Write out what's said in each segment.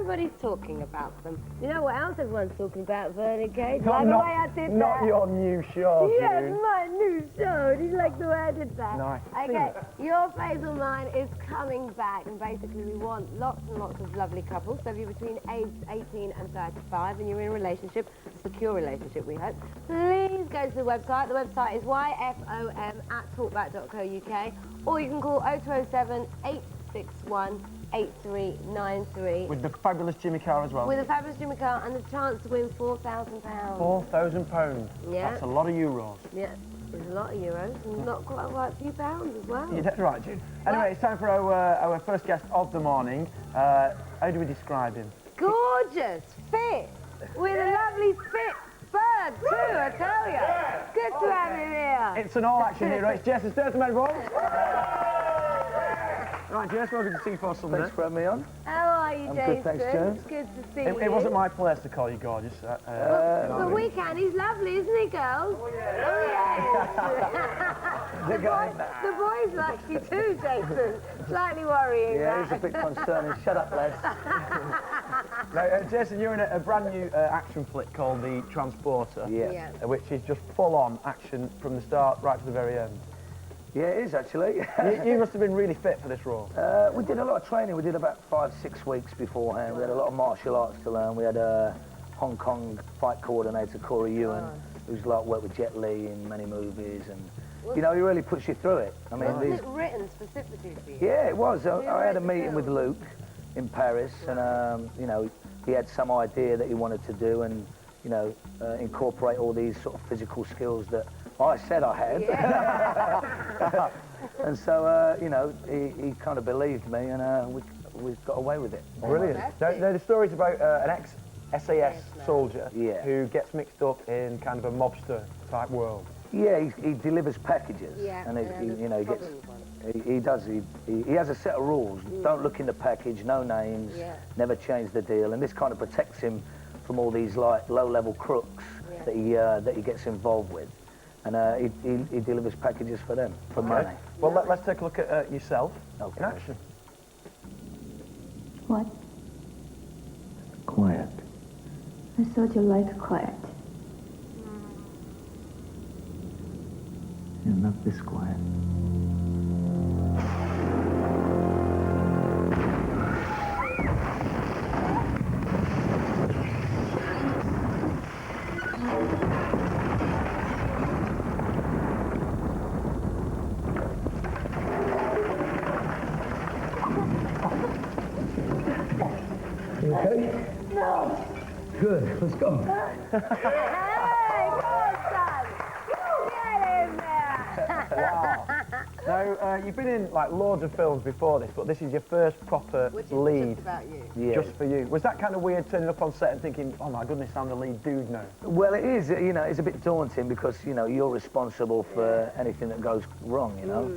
everybody's talking about them. You know what else everyone's talking about, Vernon Cage? Like the way I did that. Not your new show, Yes, June. my new show. Do you like the way I did that? Nice. Okay, Your Face or Mine is coming back, and basically we want lots and lots of lovely couples. So if you're between age 18 and 35 and you're in a relationship, a secure relationship, we hope, please go to the website. The website is yfom@talkback.co.uk, or you can call 0207 861 8393. With the fabulous Jimmy Carr as well. With a fabulous Jimmy Carr and the chance to win £4,000. £4,000. Yeah. That's a lot of euros. Yeah, there's a lot of euros and not quite a few pounds as well. You're dead right, June. Anyway, it's time for our first guest of the morning. How do we describe him? Gorgeous, fit, with a lovely fit bird too, I tell you. Good to have him here. It's an all-action hero. It's Jason Statham, everyone. Right, Jess, welcome to C4 Sunday. Thanks for having me on. How are you, Jason? Good, thanks, James. It's good to see you. It wasn't my place to call you gorgeous. But we can. He's lovely, isn't he, girls? Oh, yeah. the boys like you too, Jason. Slightly worrying. Yeah, it's a bit concerning. Shut up, lads. Now, Jason, you're in a brand new action flick called The Transporter. Yeah. Which is just full-on action from the start right to the very end. Yeah, it is, actually. you must have been really fit for this role. We did a lot of training. We did about 5-6 weeks beforehand. We had a lot of martial arts to learn. We had a Hong Kong fight coordinator, Corey Ewan, who's like worked with Jet Li in many movies, and you know, he really puts you through it. I mean, wasn't it written specifically for you? Yeah, it was. I had a meeting with Luke in Paris, and you know, he had some idea that he wanted to do, and you know, incorporate all these sort of physical skills that I said I had. Yeah. And so, you know, he kind of believed me, and we got away with it. Brilliant. Now, the story's about an ex-SAS soldier who gets mixed up in kind of a mobster-type world. Yeah, he delivers packages, and you know, he has a set of rules. Don't look in the package, no names, never change the deal, and this kind of protects him from all these like low-level crooks that he gets involved with. And he delivers packages for them, for money. Well, let's take a look at yourself in action. What? Quiet. I thought you liked quiet. Yeah, not this quiet. You okay? No. Good, let's go. Hey, come on, son. Get in there. Wow. Now, you've been in like loads of films before this, but this is your first proper lead. Just about you. Yeah. Just for you. Was that kind of weird turning up on set and thinking, oh my goodness, I'm the lead dude now? Well, it is, you know, it's a bit daunting because, you know, you're responsible for anything that goes wrong, you know.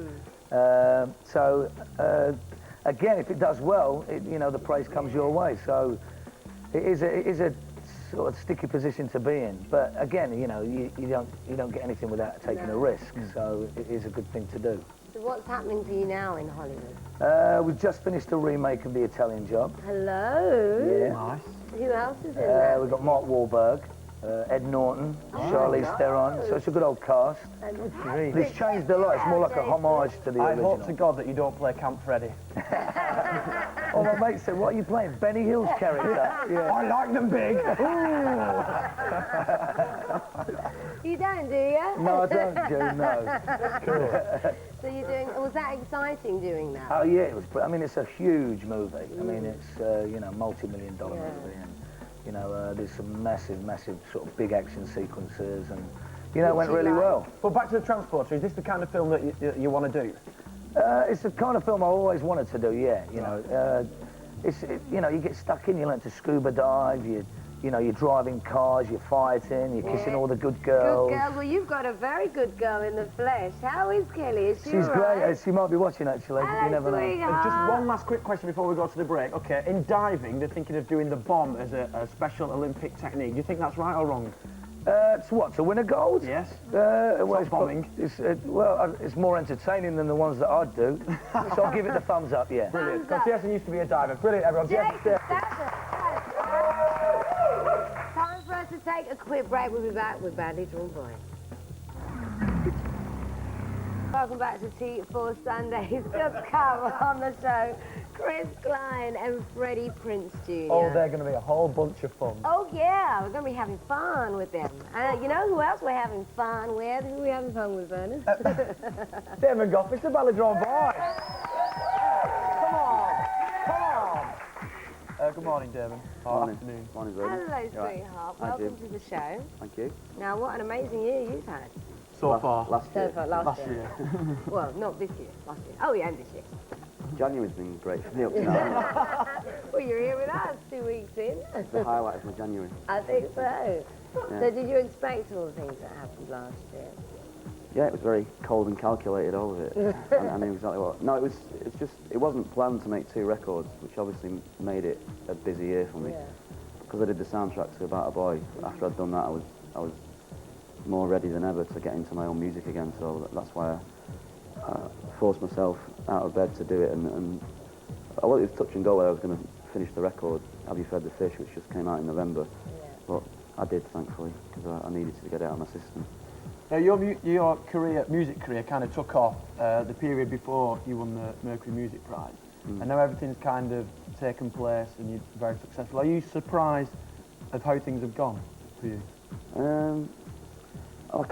Again, if it does well, you know, the praise comes your way. So it is a sort of sticky position to be in. But again, you know, you don't get anything without taking a risk. So it is a good thing to do. So what's happening to you now in Hollywood? We've just finished a remake of The Italian Job. Hello. Yeah. Nice. Who else is in that? We've got Mark Wahlberg, Ed Norton, Charlize Theron. So it's a good old cast. It's changed a lot. It's more like a homage to the original. I hope to God that you don't play Camp Freddy. Oh, my mate said, what are you playing? Benny Hill's character. Yeah. I like them big. You don't, do you? No, I don't, June, no. Cool. So you're doing, was that exciting doing that? Oh, yeah, it was. I mean, it's a huge movie. I mean, it's, you know, multi-million-dollar movie. And, you know, there's some massive sort of big action sequences. And, you know, it went really well. But back to The Transporter, is this the kind of film that you want to do? It's the kind of film I always wanted to do, yeah. You know, you know, you get stuck in, you learn to scuba dive, you know, you're driving cars, you're fighting, you're kissing all the good girls. Good girl. Well, you've got a very good girl in the flesh. How is Kelly? Is she She's right? great. She might be watching, actually. You never know. Just one last quick question before we go to the break. Okay, in diving, they're thinking of doing the bomb as a special Olympic technique. Do you think that's right or wrong? To what? To win a gold? Yes. Well, it's bombing. It's more entertaining than the ones that I'd do. So I'll give it the thumbs up, yeah. Brilliant. Because Jason used to be a diver. Brilliant, everyone. Jason, that's to take a quick break. We'll be back with Badly Drawn Boy. Welcome back to T4 Sundays. Just come on the show, Chris Klein and Freddie Prinze Jr. Oh, they're going to be a whole bunch of fun. Oh, yeah, we're going to be having fun with them. You know who else we're having fun with? Who are we having fun with, Vernon? Damon Goff, it's the Badly Drawn Boy. Come on, come on. Good morning, Damon. Morning. Afternoon. Morning, Vernon. Hello, sweetheart. Hi, Welcome Jim. to the show. Thank you. Now, what an amazing year you've had. So far. Last year. Last year. Well, not this year. Last year. Oh, yeah, and this year. January's been great for me up to now. Well, you're here with us 2 weeks in. The highlight of my January. I think so. Yeah. So did you expect all the things that happened last year? Yeah, it was very cold and calculated, all of it. I knew exactly what. No, it wasn't planned to make 2 records, which obviously made it a busy year for me. Yeah. Because I did the soundtrack to About a Boy. After I'd done that, I was more ready than ever to get into my own music again. So that's why I forced myself out of bed to do it. And I wanted to touch and go where I was going to finish the record, Have You Fed the Fish, which just came out in November. Yeah. But I did, thankfully, because I needed to get it out of my system. Now, your music career kind of took off the period before you won the Mercury Music Prize. And now everything's kind of taken place and you're very successful. Are you surprised of how things have gone for you? I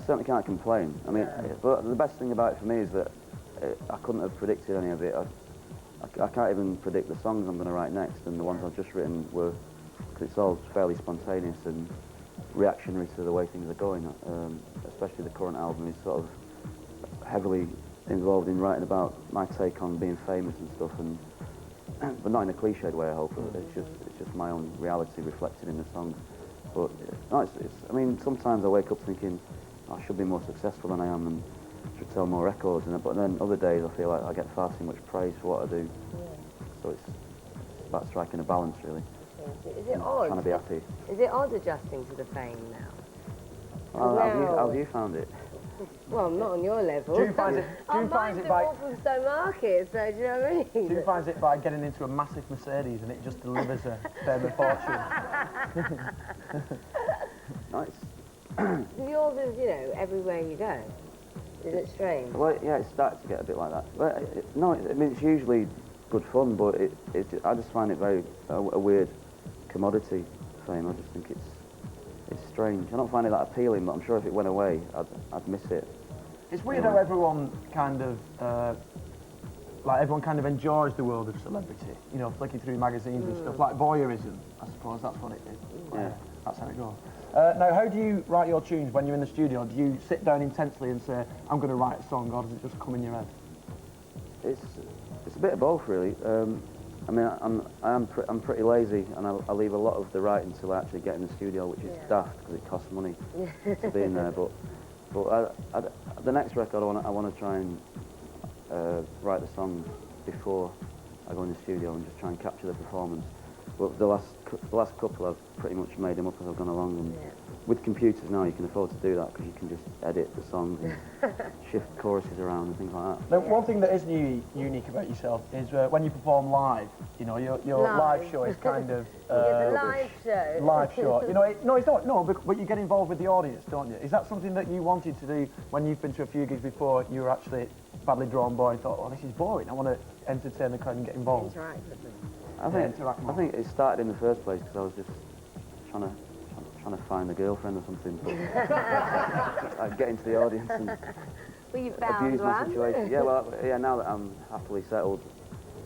certainly can't complain. I mean, but the best thing about it for me is that I couldn't have predicted any of it. I can't even predict the songs I'm going to write next, and the ones I've just written were, because it's all fairly spontaneous and reactionary to the way things are going. Especially the current album is sort of heavily involved in writing about my take on being famous and stuff, but not in a cliched way, I hope. It's just my own reality reflected in the songs. But no, I mean, sometimes I wake up thinking I should be more successful than I am and should sell more records, but then other days I feel like I get far too much praise for what I do. Yeah. So it's about striking a balance, really. Is it odd? Trying to be happy. Is it odd adjusting to the fame now? How have you found it? Well, I'm not on your level. June finds it by... from Stone Market, so do you know what I mean? June finds it by getting into a massive Mercedes and it just delivers a fame and fortune. Nice. Yours is, you know, everywhere you go. Is it strange? Well, yeah, it's started to get a bit like that. But no, I mean, it's usually good fun, but I just find it very a weird commodity, fame. I just think it's strange. I don't find it that appealing, but I'm sure if it went away, I'd miss it. It's weird how everyone kind of, everyone kind of enjoys the world of celebrity. You know, flicking through magazines and stuff, like voyeurism, I suppose that's what it is. Yeah. That's how it goes. Now, how do you write your tunes when you're in the studio? Do you sit down intensely and say, I'm going to write a song, or does it just come in your head? It's a bit of both, really. I mean, I'm pretty lazy, and I leave a lot of the writing until I actually get in the studio, which is daft because it costs money to be in there. But the next record, I want to try and write the songs before I go in the studio and just try and capture the performance. But the last couple, I've pretty much made them up as I've gone along. And with computers now, you can afford to do that because you can just edit the songs and shift choruses around and things like that. Now, one thing that is unique about yourself is when you perform live. You know, your live show is kind of the live show. Live show. You know, no, it's not. No, but you get involved with the audience, don't you? Is that something that you wanted to do when you've been to a few gigs before? You were actually Badly Drawn Boy and thought, oh, this is boring. I want to entertain the crowd and get involved. Interact with them. I think it started in the first place because I was just trying to find a girlfriend or something. I'd get into the audience and abuse my situation. Yeah, well, now that I'm happily settled.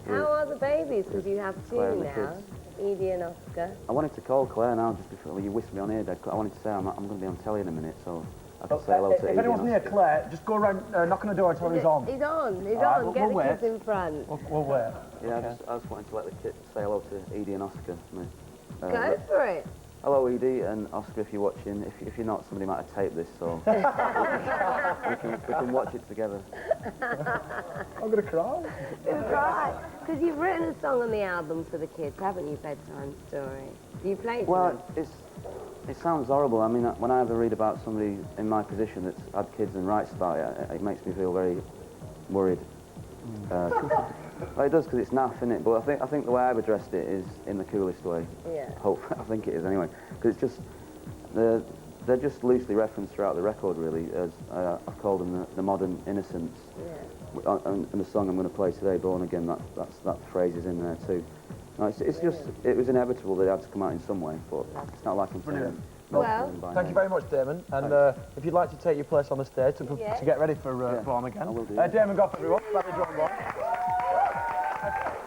How are the babies? Because you have two now, Edie and Oscar. I wanted to call Claire now just before you whisked me on here, Dad. I wanted to say I'm going to be on telly in a minute, so I can say hello to Edie. If anyone's near Claire, just go around, knock on the door and tell her he's on. He's on. Get the kids in front. We'll wait. Yeah, okay. I just wanted to let the kids say hello to Edie and Oscar. Go for it. Hello, Edie and Oscar, if you're watching. If you're not, somebody might have taped this, so we can watch it together. I'm going to cry. You're going to cry. Because you've written a song on the album for the kids, haven't you, Bedtime Story? Do you play it? Well, it sounds horrible. I mean, when I ever read about somebody in my position that's had kids and writes about it, it makes me feel very worried. Well, it does because it's naff, isn't it? But I think the way I've addressed it is in the coolest way. Yeah. I think it is anyway. Because it's just, they're just loosely referenced throughout the record, really. As I've called them the modern innocence. Yeah. And the song I'm going to play today, "Born Again," that phrase is in there too. No, it's just, it was inevitable that it had to come out in some way, but it's not like I'm saying. Well, thank you very much, Damon. And if you'd like to take your place on the stage to get ready for Born Again. I will do. Damon Goff, everyone.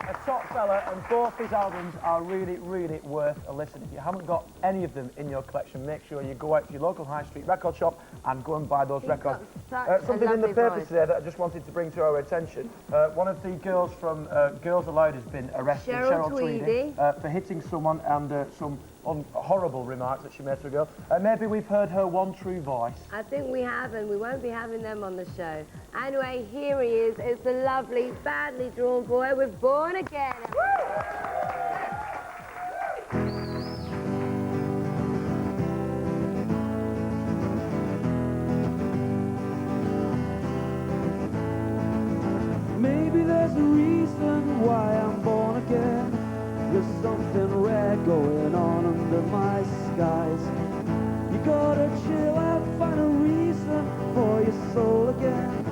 A top fella, and both his albums are really, really worth a listen. If you haven't got any of them in your collection, make sure you go out to your local high street record shop and go and buy those records. Something in the paper today that I just wanted to bring to our attention. One of the girls from Girls Aloud has been arrested, Cheryl Tweedy, for hitting someone and some horrible remarks that she made to a girl. Maybe we've heard her one true voice. I think we have, and we won't be having them on the show. Anyway, here he is. It's the lovely, badly drawn boy with Born Again. Maybe there's a reason why I'm born again. There's something rare going on under my skies. You gotta chill out, find a reason for your soul again,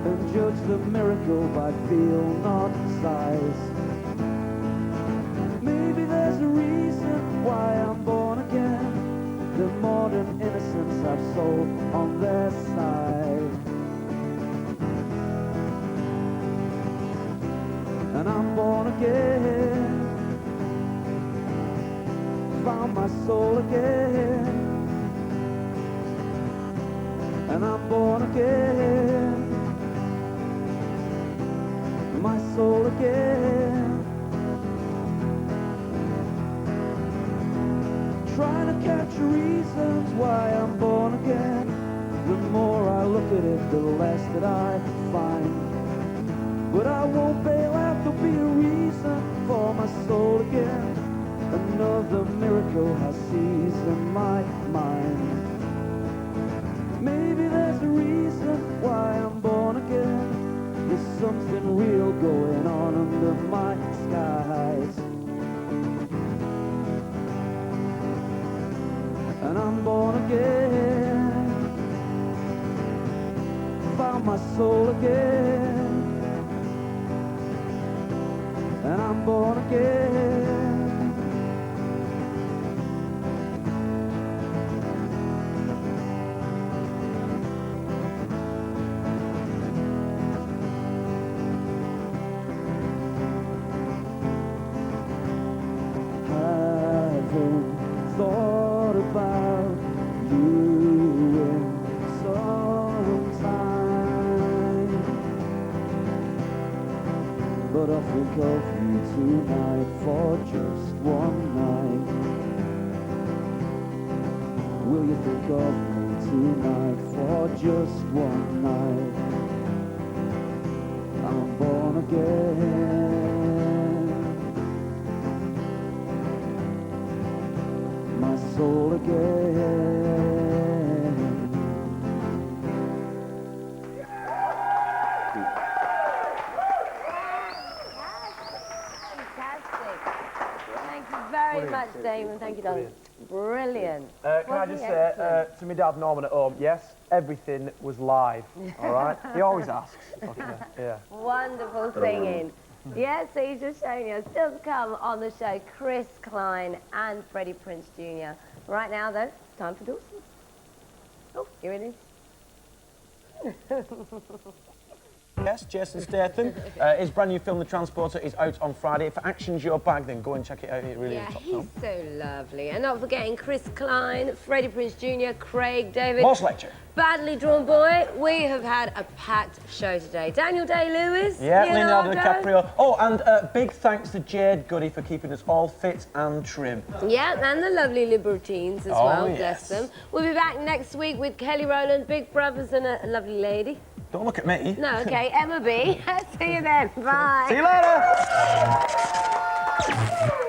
and judge the miracle by feel, not size. Maybe there's a reason why I'm born again. The modern innocence I've sold on their side. And I'm born again. Found my soul again, and I'm born again, my soul again. Trying to capture reasons why I'm born again. The more I look at it, the less that I find. But I won't bail out, there'll be a reason for my soul again. Another miracle has seized in my mind. Maybe there's a reason why I'm born again. There's something real going on under my skies. And I'm born again. Found my soul again. And I'm born again. Thought about you in some time, but I think of you tonight for just one night. Will you think of me tonight for just one night? I'm born again. My soul again. Fantastic. Thank you very much, Damon. Thank you, darling. Brilliant. Can I just say to my dad Norman at home, yes, everything was live, all right? He always asks. Okay, yeah. Wonderful singing. Yes, so he's just showing you. Still to come on the show, Chris Klein and Freddie Prinze Jr. Right now, though, it's time for Dawson. Oh, here it is. Yes, Jason Statham. His brand new film, The Transporter, is out on Friday. If action's your bag, then go and check it out. It really is top film. He's so lovely. And not forgetting Chris Klein, Freddie Prinze Jr., Craig David. Moss Lecture. Badly drawn boy. We have had a packed show today. Daniel Day-Lewis. Yeah, Leonardo DiCaprio. Oh, and big thanks to Jade Goody for keeping us all fit and trim. Yeah, and the lovely Libertines as well, yes. bless them. We'll be back next week with Kelly Rowland, Big Brothers, and a lovely lady. Don't look at me. No, okay, Emma B. See you then. Bye. See you later.